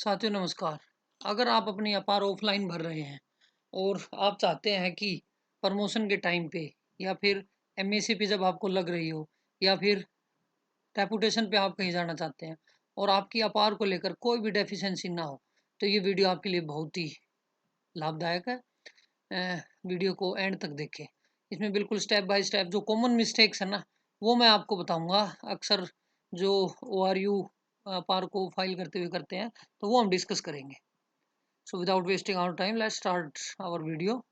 साथियों नमस्कार। अगर आप अपनी अपार ऑफलाइन भर रहे हैं और आप चाहते हैं कि प्रमोशन के टाइम पे या फिर एमएससी पे जब आपको लग रही हो या फिर रेपुटेशन पे आप कहीं जाना चाहते हैं और आपकी अपार को लेकर कोई भी डेफिशिएंसी ना हो, तो ये वीडियो आपके लिए बहुत ही लाभदायक है। वीडियो को एंड तक देखें। इसमें बिल्कुल स्टेप बाय स्टेप जो कॉमन मिस्टेक्स है ना, वो मैं आपको बताऊंगा। अक्सर जो ORU पार को फाइल करते हुए करते हैं, तो वो हम डिस्कस करेंगे। So without wasting our time let's start our video.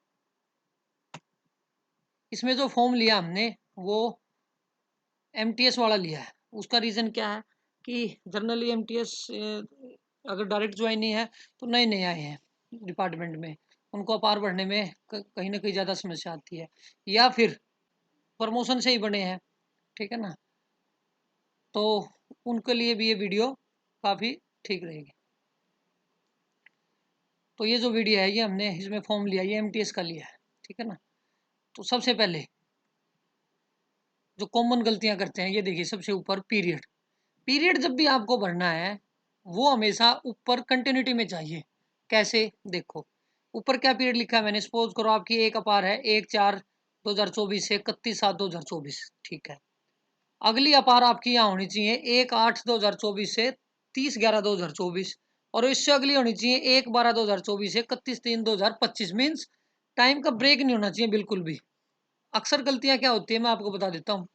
इसमें जो फॉर्म लिया हमने वो MTS वाला लिया है। उसका रीज़न क्या है कि जनरली MTS अगर डायरेक्ट ज्वाइनिंग है तो नए नए आए हैं डिपार्टमेंट में, उनको अपार बढ़ने में कहीं ना कहीं ज़्यादा समस्या आती है, या फिर प्रमोशन से ही बने हैं, ठीक है ना। तो उनके लिए भी ये वीडियो काफ़ी ठीक रहेगी। तो ये जो वीडियो है ये हमने इसमें फॉर्म लिया, ये MTS का लिया है, ठीक है ना। तो सबसे पहले जो कॉमन गलतियां करते हैं, ये देखिए सबसे ऊपर पीरियड। पीरियड जब भी आपको भरना है वो हमेशा ऊपर कंटिन्यूटी में चाहिए। कैसे देखो, ऊपर क्या पीरियड लिखा है मैंने, सपोज करो आपकी एक अपार है 1/4/2024 से 31/7/2024, ठीक है। अगली अपार आपकी यहाँ होनी चाहिए 1/8/2024 से 30/11/2024, और इससे अगली होनी चाहिए 1/12/2024 से 31/3/2025। मीन्स टाइम का ब्रेक नहीं होना चाहिए बिल्कुल भी। अक्सर गलतियां क्या होती है मैं आपको बता देता हूँ।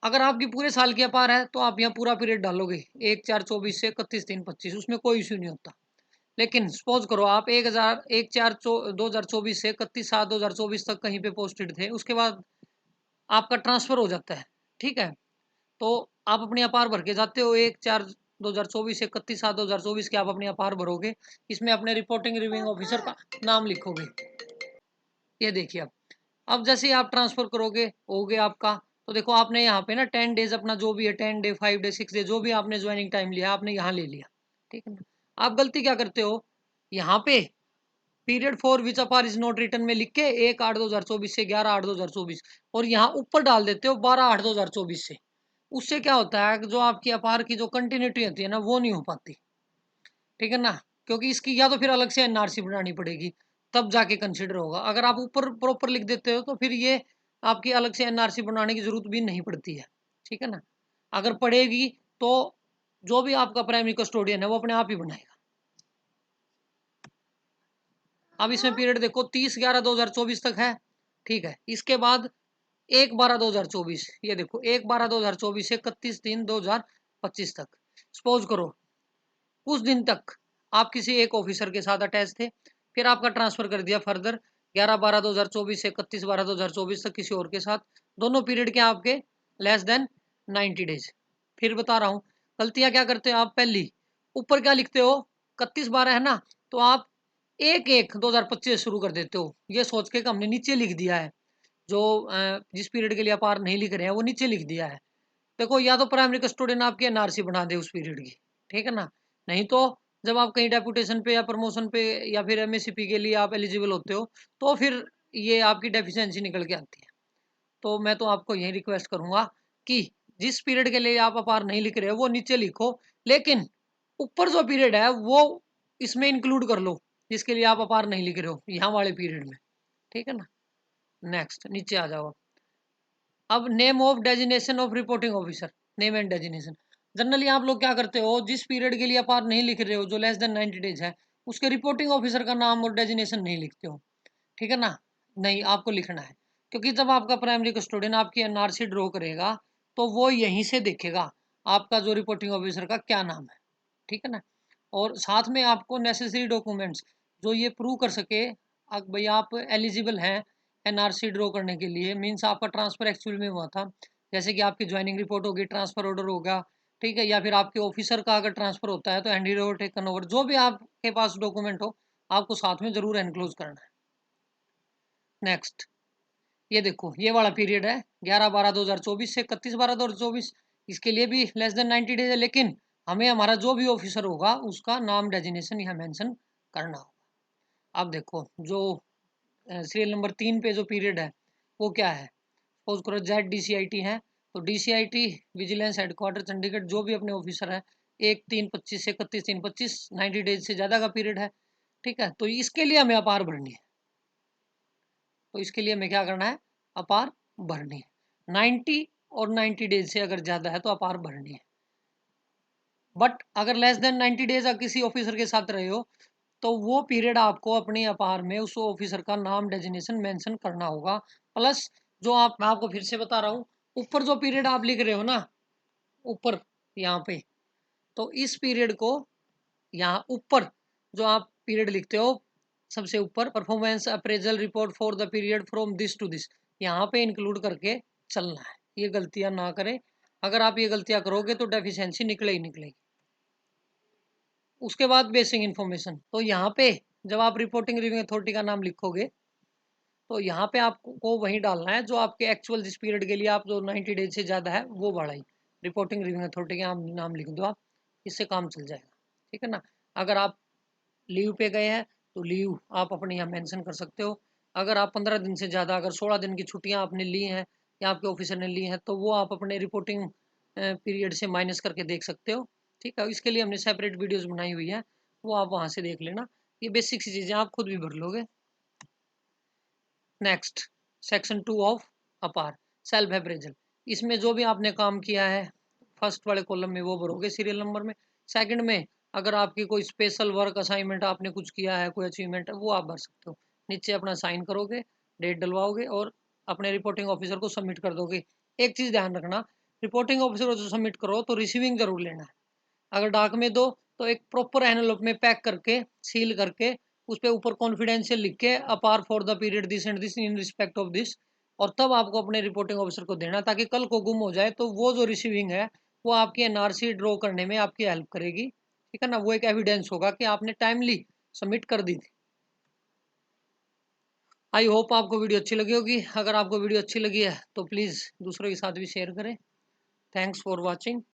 अगर आपकी पूरे साल की अपार है तो आप यहाँ पूरा पीरियड डालोगे 1/4/24 से 31/3/25, उसमें कोई इश्यू नहीं होता। लेकिन सपोज करो आप 1/4/2024 से 31/7/2024 तक कहीं पे पोस्टेड थे, उसके बाद आपका ट्रांसफर हो जाता है, ठीक है। तो आप अपनी अपार भर के जाते हो 1/4/2024 से 31/7/2024 के आप अपनी अपार भरोगे। इसमें अपने रिपोर्टिंग रिव्यूइंग ऑफिसर का नाम लिखोगे। ये देखिए अब जैसे ही आप ट्रांसफर करोगे हो गया आपका। तो देखो आपने यहाँ पे ना 10 डेज अपना जो भी है, 10 डे 5 डे 6 डे जो भी आपने ज्वाइनिंग टाइम लिया आपने यहाँ ले लिया, ठीक है ना। आप गलती क्या करते हो, यहाँ पे पीरियड फॉर विच अपार इज नॉट रिटर्न में लिख के 1/8/2024 से 11/8/2024 और यहाँ ऊपर डाल देते हो 12/8/2024 से। उससे क्या होता है कि जो आपकी अपार की जो कंटिन्यूटी होती है ना वो नहीं हो पाती, ठीक है ना। क्योंकि इसकी या तो फिर अलग से NRC बनानी पड़ेगी, तब जाके कंसिडर होगा। अगर आप ऊपर प्रॉपर लिख देते हो तो फिर ये आपकी अलग से NRC बनाने की जरूरत भी नहीं पड़ती है, ठीक है ना। अगर पड़ेगी तो जो भी आपका प्राइमरी कस्टोडियन है वो अपने आप ही बनाएगा। अब इसमें पीरियड देखो 30/11/2024 तक है, ठीक है। इसके बाद 1/12/2024, ये देखो 1/12/2024 से 31/3/2025 तक। सपोज करो उस दिन तक आप किसी एक ऑफिसर के साथ अटैच थे, फिर आपका ट्रांसफर कर दिया फर्दर 11/12/2024 से 31/12/2024 तक किसी और के साथ। दोनों पीरियड के आपके लेस देन 90 डेज। फिर बता रहा हूँ गलतियां क्या करते हो आप। पहली, ऊपर क्या लिखते हो, 31/12 है ना, तो आप 1/1/2025 शुरू कर देते हो, ये सोच के कि हमने नीचे लिख दिया है। जो जिस पीरियड के लिए आप आर नहीं लिख रहे हैं वो नीचे लिख दिया है। देखो या तो प्राइमरी कस्टोडियन आपकी NRC बना दे उस पीरियड की, ठीक है ना। नहीं तो जब आप कहीं डेपुटेशन पे या प्रमोशन पे या फिर MSCP के लिए आप एलिजिबल होते हो तो फिर ये आपकी डेफिशिएंसी निकल के आती है। तो मैं तो आपको यही रिक्वेस्ट करूंगा कि जिस पीरियड के लिए आप अपार नहीं लिख रहे हो वो नीचे लिखो, लेकिन ऊपर जो पीरियड है वो इसमें इंक्लूड कर लो जिसके लिए आप अपार नहीं लिख रहे हो यहाँ वाले पीरियड में, ठीक है ना। नेक्स्ट नीचे आ जाओ। अब name of designation of reporting officer, name and designation. Generally आप लोग क्या करते हो, जिस पीरियड के लिए आप आर नहीं लिख रहे हो जो लेस देन 90 डेज है, उसके रिपोर्टिंग ऑफिसर का नाम और डेजिनेशन नहीं लिखते हो, ठीक है ना। नहीं, आपको लिखना है, क्योंकि जब आपका प्राइमरी कस्टोडियन आपकी NRC ड्रॉ करेगा तो वो यहीं से देखेगा आपका जो रिपोर्टिंग ऑफिसर का क्या नाम है, ठीक है ना। और साथ में आपको नेसेसरी डॉक्यूमेंट्स जो ये प्रूव कर सके भाई आप एलिजिबल हैं NRC ड्रॉ करने के लिए, मीन्स आपका ट्रांसफर एक्चुअल में हुआ था। जैसे कि आपकी ज्वाइनिंग रिपोर्ट होगी, ट्रांसफर ऑर्डर होगा, ठीक है, या फिर आपके ऑफिसर का अगर ट्रांसफर होता है तो हैंड ओवर टेकन ओवर, जो भी आपके पास डॉक्यूमेंट हो आपको साथ में जरूर एनक्लोज करना है। नेक्स्ट, ये देखो ये वाला पीरियड है 11/12/2024 से 31/12/2024। इसके लिए भी लेस देन 90 डेज है, लेकिन हमें हमारा जो भी ऑफिसर होगा उसका नाम डेजिनेशन यहाँ मेंशन करना होगा। अब देखो जो सीरियल नंबर 3 पे जो पीरियड है वो क्या है। सपोज करो ZDCIT है, तो DCIT विजिलेंस हेडक्वार्टर चंडीगढ़ जो भी अपने ऑफिसर है 1/3/25 से 31/3/25 90 डेज से ज़्यादा का पीरियड है। ठीक है, तो इसके लिए हमें अपार भरनी है। तो इसके लिए हमें क्या करना है, अपार भरनी है। 90 और 90 डेज से अगर ज़्यादा है तो अपार भरनी है। बट अगर लेस देन 90 डेज आप किसी ऑफिसर के साथ रहे हो तो वो पीरियड आपको अपने अपार में उस ऑफिसर का नाम डेजिग्नेशन मेंशन करना होगा। प्लस जो मैं आपको फिर से बता रहा हूँ, ऊपर जो पीरियड आप लिख रहे हो ना, ऊपर यहाँ पे, तो इस पीरियड को यहाँ ऊपर जो आप पीरियड लिखते हो सबसे ऊपर, performance appraisal report for the period from this to this, यहाँ पे इंक्लूड करके चलना है। ये गलतियां ना करें, अगर आप ये गलतियां करोगे तो डेफिशिएंसी निकले ही निकलेगी। उसके बाद बेसिक इन्फॉर्मेशन, तो यहाँ पे जब आप रिपोर्टिंग रिव्यू अथॉरिटी का नाम लिखोगे तो यहाँ पे आपको वही डालना है जो आपके एक्चुअल जिस पीरियड के लिए आप जो 90 डेज से ज़्यादा है वो बढ़ाई, रिपोर्टिंग रिव्यू अथॉरिटी का नाम लिख दो आप, इससे काम चल जाएगा। ठीक है ना। अगर आप लीव पे गए हैं तो लीव आप अपने यहाँ मेंशन कर सकते हो। अगर आप 15 दिन से ज़्यादा, अगर 16 दिन की छुट्टियाँ आपने ली हैं या आपके ऑफिसर ने ली हैं तो वो आप अपने रिपोर्टिंग पीरियड से माइनस करके देख सकते हो। ठीक है, इसके लिए हमने सेपरेट वीडियोज़ बनाई हुई है, वो आप वहाँ से देख लेना। ये बेसिक सी चीज़ें आप खुद भी भर लोगे। नेक्स्ट, सेक्शन 2 ऑफ अपार, सेल्फ अप्रेजल। इसमें जो भी आपने काम किया है फर्स्ट वाले कॉलम में वो भरोगे सीरियल नंबर में। सेकंड में अगर आपकी कोई स्पेशल वर्क असाइनमेंट आपने कुछ किया है, कोई अचीवमेंट है, वो आप भर सकते हो। नीचे अपना साइन करोगे, डेट डलवाओगे और अपने रिपोर्टिंग ऑफिसर को सबमिट कर दोगे। एक चीज़ ध्यान रखना, रिपोर्टिंग ऑफिसर को जो सबमिट करो तो रिसीविंग जरूर लेना है। अगर डाक में दो तो एक प्रॉपर एनवेलप में पैक करके सील करके उस पर ऊपर कॉन्फिडेंशियल लिख के अपार for the period this and this in respect of this, और तब आपको अपने रिपोर्टिंग ऑफिसर को देना, ताकि कल को गुम हो जाए तो वो जो रिसीविंग है वो आपकी एनआरसी ड्रॉ करने में आपकी हेल्प करेगी। ठीक है ना, वो एक एविडेंस होगा कि आपने टाइमली सबमिट कर दी थी। आई होप आपको वीडियो अच्छी लगी होगी। अगर आपको वीडियो अच्छी लगी है तो प्लीज़ दूसरों के साथ भी शेयर करें। Thanks for watching.